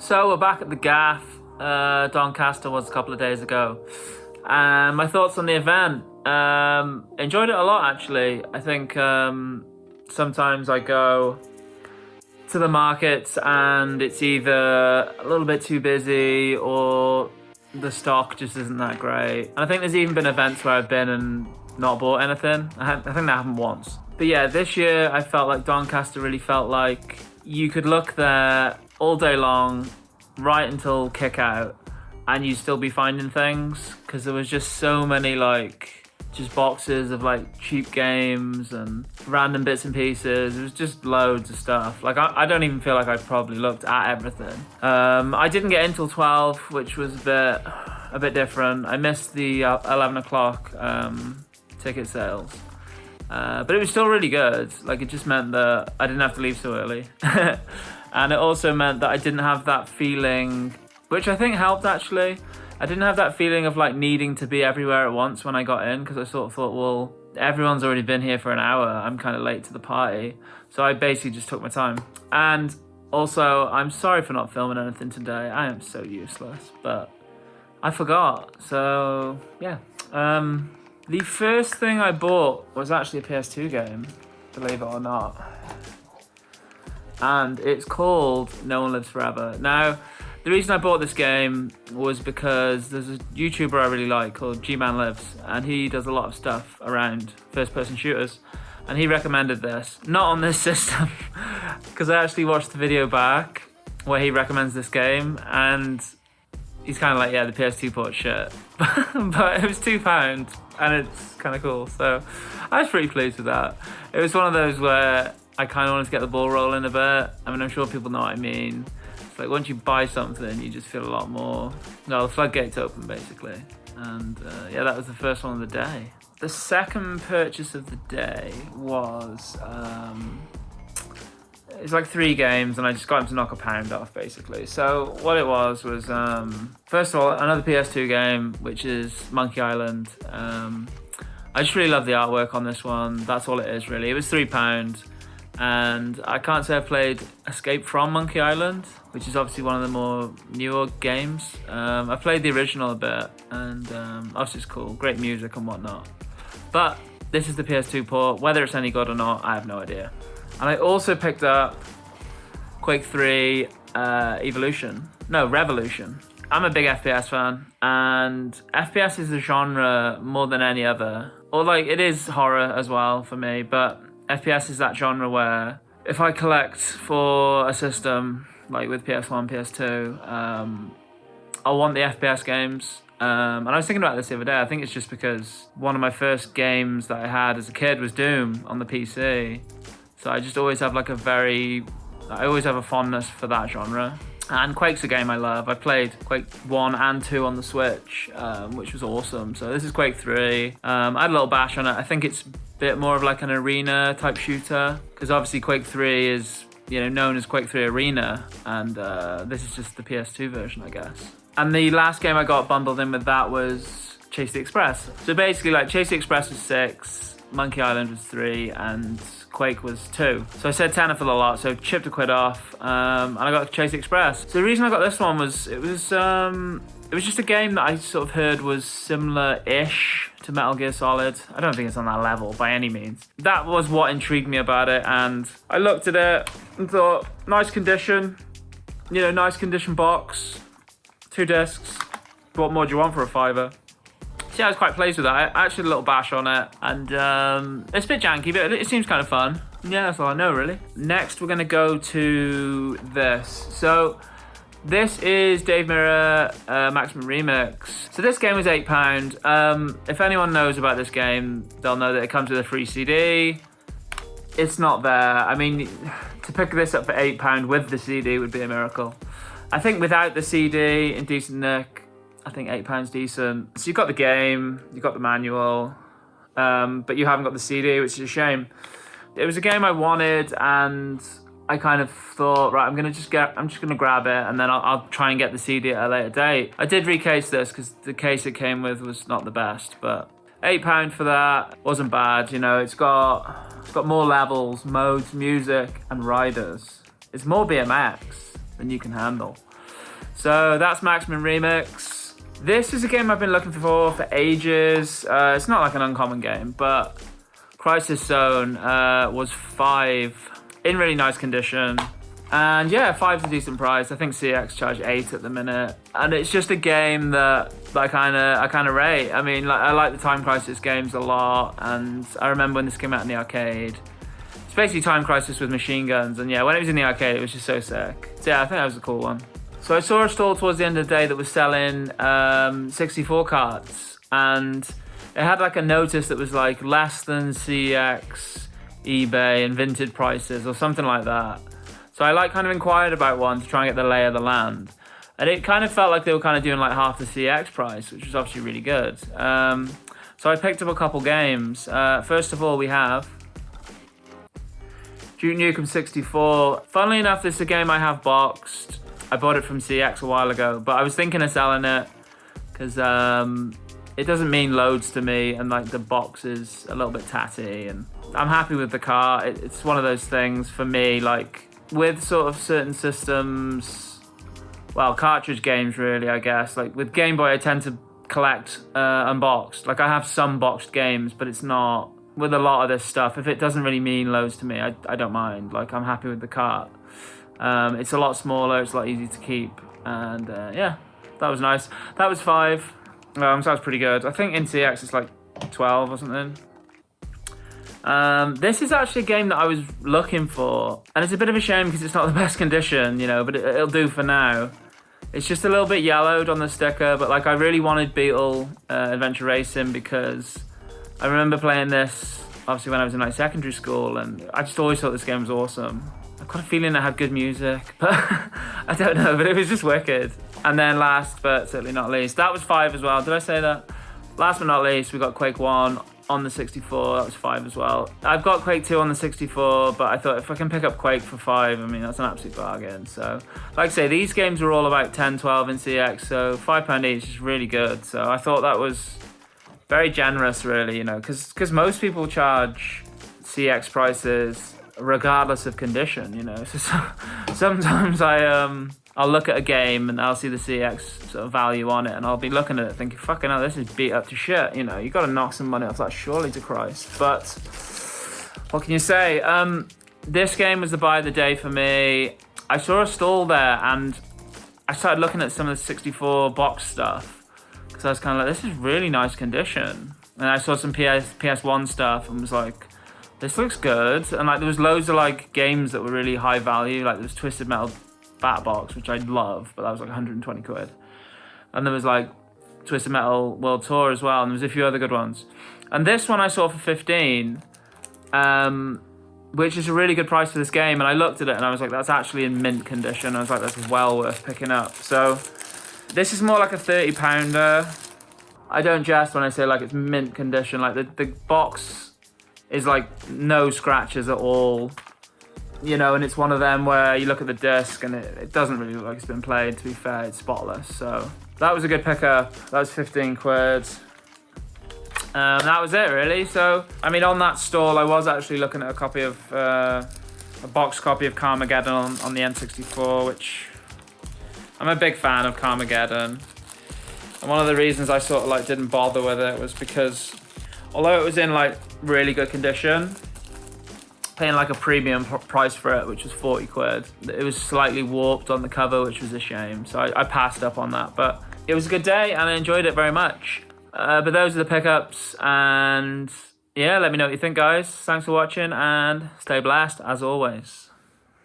So we're back at the Gaff. Doncaster was a couple of days ago. And my thoughts on the event. Enjoyed it a lot, actually. I think sometimes I go to the markets and it's either a little bit too busy or the stock just isn't that great. And I think there's even been events where I've been and not bought anything. I think that happened once. But yeah, this year I felt like Doncaster really felt like you could look there all day long, right until kick out, and you'd still be finding things because there was just so many just boxes of cheap games and random bits and pieces. It was just loads of stuff. I don't even feel like I probably looked at everything. I didn't get in till 12, which was a bit different. I missed the 11 o'clock ticket sales. But it was still really good. It just meant that I didn't have to leave so early. And it also meant that I didn't have that feeling, which I think helped actually. I didn't have that feeling of needing to be everywhere at once when I got in, because I sort of thought, well, everyone's already been here for an hour. I'm kind of late to the party. So I basically just took my time. And also, I'm sorry for not filming anything today. I am so useless, but I forgot. So yeah. The first thing I bought was actually a PS2 game, believe it or not. And it's called No One Lives Forever. Now, the reason I bought this game was because there's a YouTuber I really like called G-Man Lives, and he does a lot of stuff around first-person shooters. And he recommended this, not on this system, because I actually watched the video back where he recommends this game, and he's kind of like, yeah, the PS2 port's shit. But it was £2, and it's kind of cool. So I was pretty pleased with that. It was one of those where I kind of wanted to get the ball rolling a bit. I mean, I'm sure people know what I mean. It's once you buy something, you just feel a lot more... No, the floodgates open, basically. And yeah, that was the first one of the day. The second purchase of the day was... it's 3 games, and I just got him to knock £1 off, basically. So what it was first of all, another PS2 game, which is Monkey Island. I just really love the artwork on this one. That's all it is, really. It was £3. And I can't say I've played Escape from Monkey Island, which is obviously one of the more newer games. I played the original a bit, and obviously it's cool, great music and whatnot. But this is the PS2 port. Whether it's any good or not, I have no idea. And I also picked up Quake 3 Revolution. I'm a big FPS fan, and FPS is a genre more than any other. Or it is horror as well for me, but FPS is that genre where if I collect for a system, with PS1, PS2, I want the FPS games. And I was thinking about this the other day. I think it's just because one of my first games that I had as a kid was Doom on the PC. So I just always have I always have a fondness for that genre. And Quake's a game I love. I played Quake 1 and 2 on the Switch, which was awesome. So this is Quake 3. I had a little bash on it. I think it's a bit more of an arena type shooter, because obviously Quake 3 is known as Quake 3 Arena, and this is just the PS2 version, I guess. And the last game I got bundled in with that was Chase the Express. So basically Chase the Express was 6, Monkey Island was 3, and Quake was 2. So I said tenner for the lot, so chipped £1 off, and I got Chase Express. So the reason I got this one was, it was just a game that I sort of heard was similar-ish to Metal Gear Solid. I don't think it's on that level by any means. That was what intrigued me about it, and I looked at it and thought, nice condition, nice condition box, 2 discs. What more do you want for a £5? So yeah, I was quite pleased with that. I actually had a little bash on it, and it's a bit janky, but it seems kind of fun. Yeah, that's all I know, really. Next, we're going to go to this. So this is Dave Mirra Maximum Remix. So this game was £8. If anyone knows about this game, they'll know that it comes with a free CD. It's not there. I mean, to pick this up for £8 with the CD would be a miracle. I think without the CD in decent nick, I think £8 decent. So you've got the game, you've got the manual, but you haven't got the CD, which is a shame. It was a game I wanted, and I kind of thought, right, I'm just gonna grab it, and then I'll try and get the CD at a later date. I did recase this because the case it came with was not the best, but £8 for that wasn't bad. It's got more levels, modes, music, and riders. It's more BMX than you can handle. So that's Maximum Remix. This is a game I've been looking for ages. It's not like an uncommon game, but Crisis Zone was 5 in really nice condition. And yeah, 5's a decent price. I think CX charge 8 at the minute. And it's just a game that I kind of rate. I mean, I like the Time Crisis games a lot. And I remember when this came out in the arcade. It's basically Time Crisis with machine guns. And yeah, when it was in the arcade, it was just so sick. So yeah, I think that was a cool one. So I saw a stall towards the end of the day that was selling 64 carts. And it had like a notice that was like less than CX, eBay, and Vinted prices or something like that. So I kind of inquired about one to try and get the lay of the land. And it kind of felt like they were kind of doing like half the CX price, which was obviously really good. So I picked up a couple games. First of all, we have Duke Nukem 64. Funnily enough, this is a game I have boxed. I bought it from CX a while ago, but I was thinking of selling it because it doesn't mean loads to me, and like the box is a little bit tatty, and I'm happy with the car. It's one of those things for me, like with sort of certain systems, well, cartridge games really, I guess. Like with Game Boy, I tend to collect unboxed. Like I have some boxed games, but it's not with a lot of this stuff. If it doesn't really mean loads to me, I don't mind. Like I'm happy with the cart. It's a lot smaller, it's a lot easier to keep, and yeah, that was nice. That was 5. So that was pretty good. I think in CX it's like 12 or something. This is actually a game that I was looking for, and it's a bit of a shame because it's not the best condition, you know, but it'll do for now. It's just a little bit yellowed on the sticker, but like I really wanted Beetle Adventure Racing because I remember playing this obviously when I was in like secondary school, and I just always thought this game was awesome. I've got a feeling it had good music, but I don't know, but it was just wicked. And then last but certainly not least, that was 5 as well. Did I say that? Last but not least, we got Quake 1 on the 64. That was 5 as well. I've got Quake 2 on the 64, but I thought if I can pick up Quake for 5, I mean, that's an absolute bargain. So, like I say, these games were all about 10, 12 in CX, so £5 each is really good. So I thought that was very generous, really, you know, because most people charge CX prices regardless of condition, you know. So sometimes I'll look at a game and I'll see the CX sort of value on it, and I'll be looking at it thinking, fucking hell, this is beat up to shit, you know. You got to knock some money off that, surely to Christ. But what can you say? This game was the buy of the day for me. I saw a stall there and I started looking at some of the 64 box stuff because I was kind of like, this is really nice condition. And I saw some PS1 stuff and was like, this looks good. And like there was loads of like games that were really high value. Like there was Twisted Metal Bat Box, which I love, but that was like 120 quid. And there was like Twisted Metal World Tour as well, and there was a few other good ones. And this one I saw for 15, which is a really good price for this game. And I looked at it and I was like, that's actually in mint condition. I was like, that's well worth picking up. So this is more like a 30 pounder. I don't jest when I say like it's mint condition. Like the box is like no scratches at all, you know, and it's one of them where you look at the disc and it doesn't really look like it's been played. To be fair, it's spotless. So that was a good pickup. That was 15 quid. That was it really. So I mean, on that stall I was actually looking at a copy of a box copy of Carmageddon on the N64, which I'm a big fan of Carmageddon. And one of the reasons I sort of like didn't bother with it was because although it was in like really good condition, paying like a premium price for it, which was 40 quid, it was slightly warped on the cover, which was a shame. So I passed up on that, but it was a good day and I enjoyed it very much. But those are the pickups, and yeah, let me know what you think, guys. Thanks for watching and stay blessed as always.